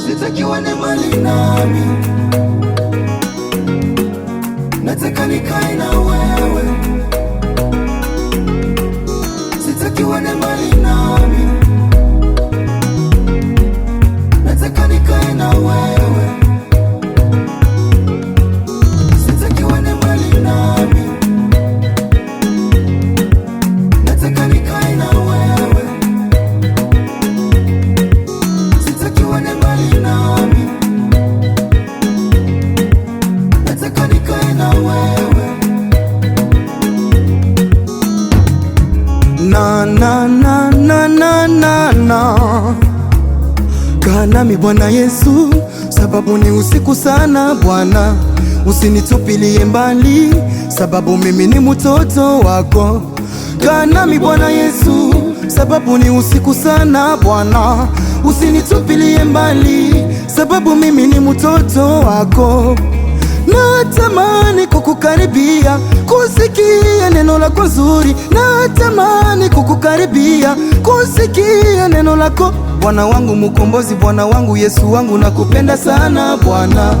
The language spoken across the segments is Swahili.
Sitaki uende mbali nami, nataka nikae na wewe. Sitaki uende mbali nami, nataka nikae na wewe. Sitaki uende mbali nami, nataka nikae na wewe. Sitaki uende mbali nami, nataka nikae na wewe. Na kaa nami Bwana Yesu, sababu ni usiku sana Bwana, usinitupilie mbali, sababu mimi ni mtoto wako. Kaa nami Bwana Yesu, sababu ni usiku sana Bwana, usinitupilie mbali, sababu mimi ni mtoto wako. Natamani kukukaribia, kusikia neno lako zuri. Natamani kukukaribia, kusikia neno lako. Bwana wangu mkombozi, Bwana wangu Yesu wangu, nakupenda sana Bwana.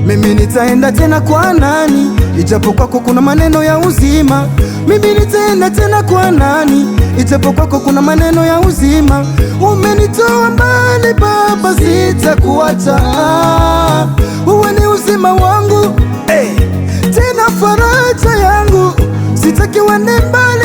Mimi nitaenda tena kwa nani, ijapo kwako kuna maneno ya uzima. Mimi nitaenda tena kwa nani, ijapo kwako kuna maneno ya uzima. Umenitoa mbali Baba, sitakuacha. Uwe ni uzima wangu, tena faraja yangu. Sitaki uende mbali